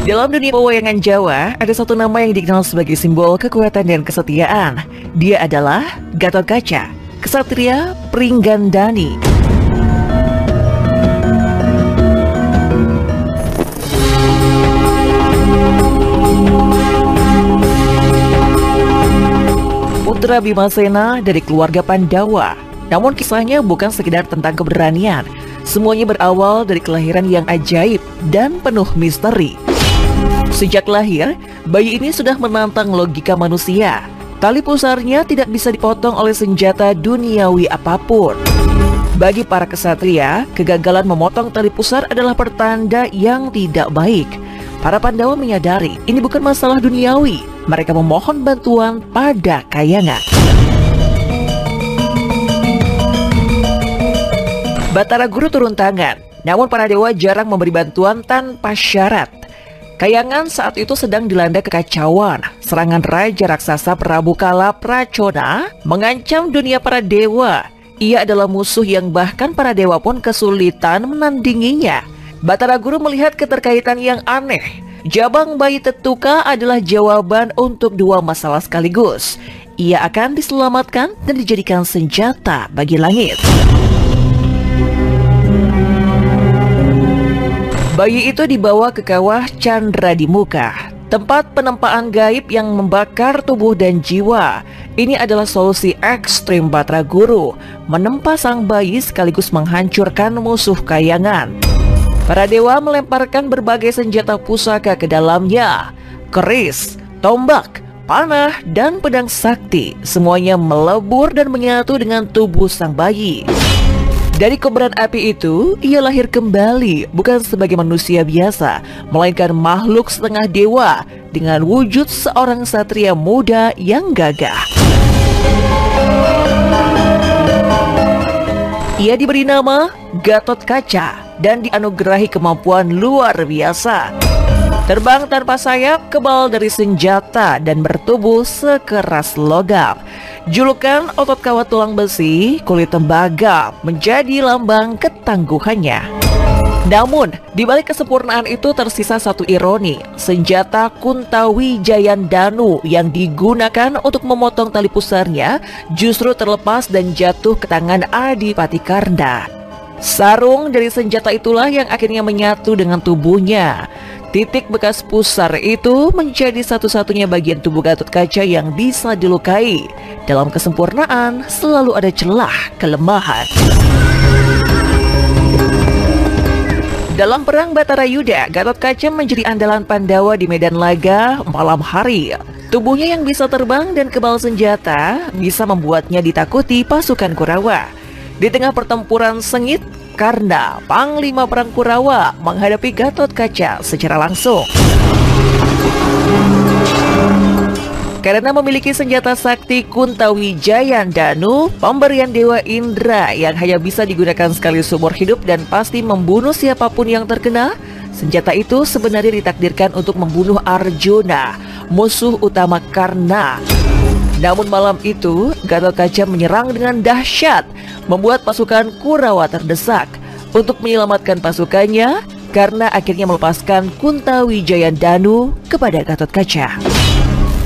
Dalam dunia pewayangan Jawa, ada satu nama yang dikenal sebagai simbol kekuatan dan kesetiaan. Dia adalah Gatotkaca, Ksatria Pringgandani. Putra Bimasena dari keluarga Pandawa. Namun kisahnya bukan sekedar tentang keberanian. Semuanya berawal dari kelahiran yang ajaib dan penuh misteri. Sejak lahir, bayi ini sudah menantang logika manusia. Tali pusarnya tidak bisa dipotong oleh senjata duniawi apapun. Bagi para kesatria, kegagalan memotong tali pusar adalah pertanda yang tidak baik. Para Pandawa menyadari ini bukan masalah duniawi. Mereka memohon bantuan pada Kayangan. Batara Guru turun tangan, namun para dewa jarang memberi bantuan tanpa syarat. Kayangan saat itu sedang dilanda kekacauan. Serangan Raja Raksasa Prabu Kala Pracona mengancam dunia para dewa. Ia adalah musuh yang bahkan para dewa pun kesulitan menandinginya. Batara Guru melihat keterkaitan yang aneh. Jabang bayi Tetuka adalah jawaban untuk dua masalah sekaligus. Ia akan diselamatkan dan dijadikan senjata bagi langit. Bayi itu dibawa ke kawah Candra di Muka, tempat penempaan gaib yang membakar tubuh dan jiwa. Ini adalah solusi ekstrim Batara Guru, menempa sang bayi sekaligus menghancurkan musuh Kayangan. Para dewa melemparkan berbagai senjata pusaka ke dalamnya. Keris, tombak, panah, dan pedang sakti. Semuanya melebur dan menyatu dengan tubuh sang bayi. Dari kobaran api itu, ia lahir kembali bukan sebagai manusia biasa, melainkan makhluk setengah dewa dengan wujud seorang satria muda yang gagah. Ia diberi nama Gatotkaca dan dianugerahi kemampuan luar biasa. Terbang tanpa sayap, kebal dari senjata, dan bertubuh sekeras logam. Julukan otot kawat tulang besi, kulit tembaga menjadi lambang ketangguhannya. Namun, di balik kesempurnaan itu tersisa satu ironi. Senjata Kuntawijayandanu yang digunakan untuk memotong tali pusarnya justru terlepas dan jatuh ke tangan Adipati Karna. Sarung dari senjata itulah yang akhirnya menyatu dengan tubuhnya. Titik bekas pusar itu menjadi satu-satunya bagian tubuh Gatotkaca yang bisa dilukai. Dalam kesempurnaan selalu ada celah kelemahan. Dalam perang Batara Yuda, Gatotkaca menjadi andalan Pandawa di medan laga malam hari. Tubuhnya yang bisa terbang dan kebal senjata bisa membuatnya ditakuti pasukan Kurawa. Di tengah pertempuran sengit, Karna, Panglima Perang Kurawa, menghadapi Gatotkaca secara langsung. Karena memiliki senjata sakti Kuntawijayandanu, pemberian Dewa Indra yang hanya bisa digunakan sekali seumur hidup dan pasti membunuh siapapun yang terkena, senjata itu sebenarnya ditakdirkan untuk membunuh Arjuna, musuh utama Karna. Namun malam itu, Gatotkaca menyerang dengan dahsyat, membuat pasukan Kurawa terdesak. Untuk menyelamatkan pasukannya, Karna akhirnya melepaskan Kuntawijayandanu kepada Gatotkaca.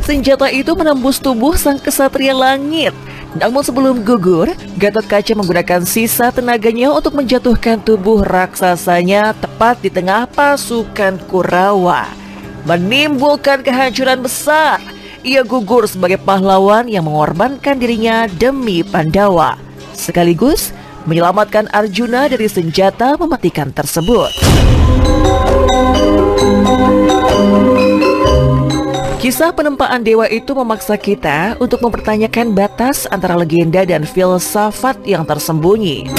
Senjata itu menembus tubuh sang kesatria langit. Namun sebelum gugur, Gatotkaca menggunakan sisa tenaganya untuk menjatuhkan tubuh raksasanya tepat di tengah pasukan Kurawa, menimbulkan kehancuran besar. Ia gugur sebagai pahlawan yang mengorbankan dirinya demi Pandawa, sekaligus menyelamatkan Arjuna dari senjata mematikan tersebut. Kisah penempaan dewa itu memaksa kita untuk mempertanyakan batas antara legenda dan filsafat yang tersembunyi.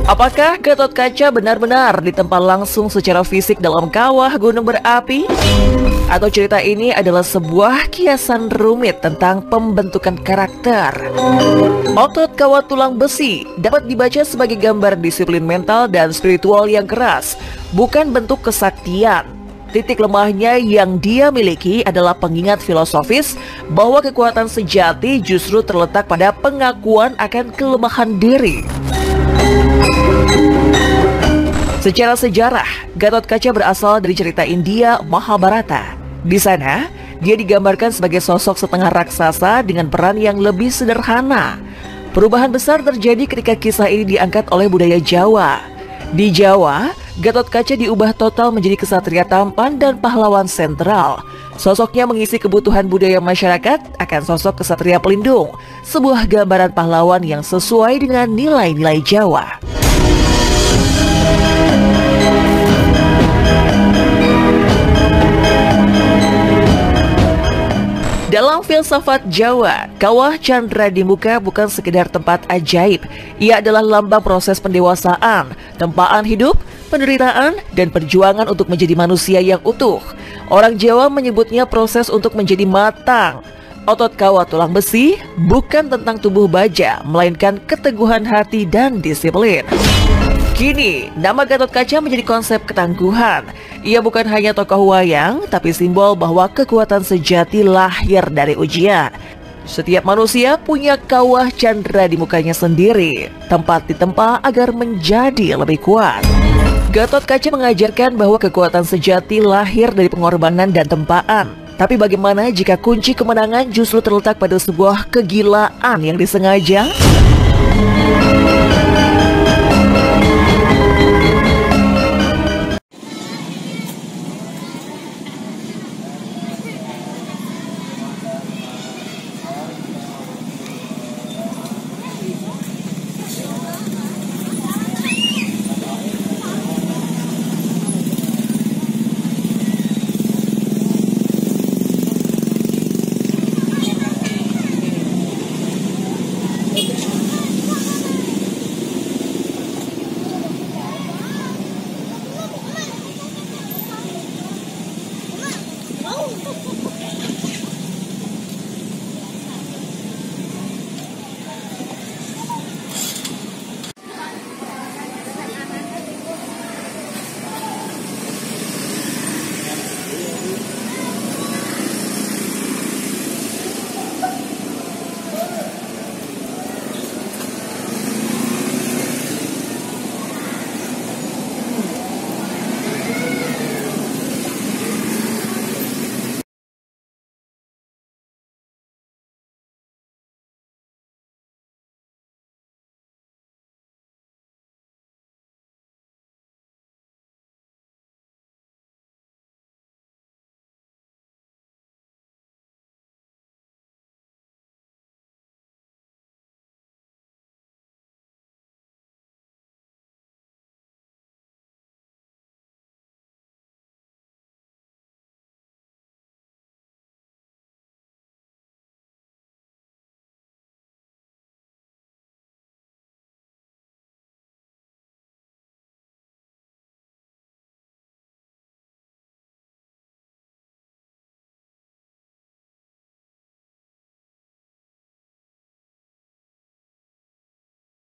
Apakah Gatotkaca benar-benar ditempa langsung secara fisik dalam kawah gunung berapi? Atau cerita ini adalah sebuah kiasan rumit tentang pembentukan karakter? Otot kawat tulang besi dapat dibaca sebagai gambar disiplin mental dan spiritual yang keras, bukan bentuk kesaktian. Titik lemahnya yang dia miliki adalah pengingat filosofis bahwa kekuatan sejati justru terletak pada pengakuan akan kelemahan diri. Secara sejarah, Gatot Kaca berasal dari cerita India Mahabharata. Di sana, dia digambarkan sebagai sosok setengah raksasa dengan peran yang lebih sederhana. Perubahan besar terjadi ketika kisah ini diangkat oleh budaya Jawa. Di Jawa, Gatot Kaca diubah total menjadi kesatria tampan dan pahlawan sentral. Sosoknya mengisi kebutuhan budaya masyarakat akan sosok kesatria pelindung, sebuah gambaran pahlawan yang sesuai dengan nilai-nilai Jawa. Dalam filsafat Jawa, Kawah Chandra di Muka bukan sekedar tempat ajaib. Ia adalah lambang proses pendewasaan, tempaan hidup, penderitaan, dan perjuangan untuk menjadi manusia yang utuh. Orang Jawa menyebutnya proses untuk menjadi matang. Otot kawah tulang besi bukan tentang tubuh baja, melainkan keteguhan hati dan disiplin. Kini, nama Gatot Kaca menjadi konsep ketangguhan. Ia bukan hanya tokoh wayang, tapi simbol bahwa kekuatan sejati lahir dari ujian. Setiap manusia punya kawah Chandra di mukanya sendiri, tempat ditempa agar menjadi lebih kuat. Gatot Kaca mengajarkan bahwa kekuatan sejati lahir dari pengorbanan dan tempaan. Tapi bagaimana jika kunci kemenangan justru terletak pada sebuah kegilaan yang disengaja?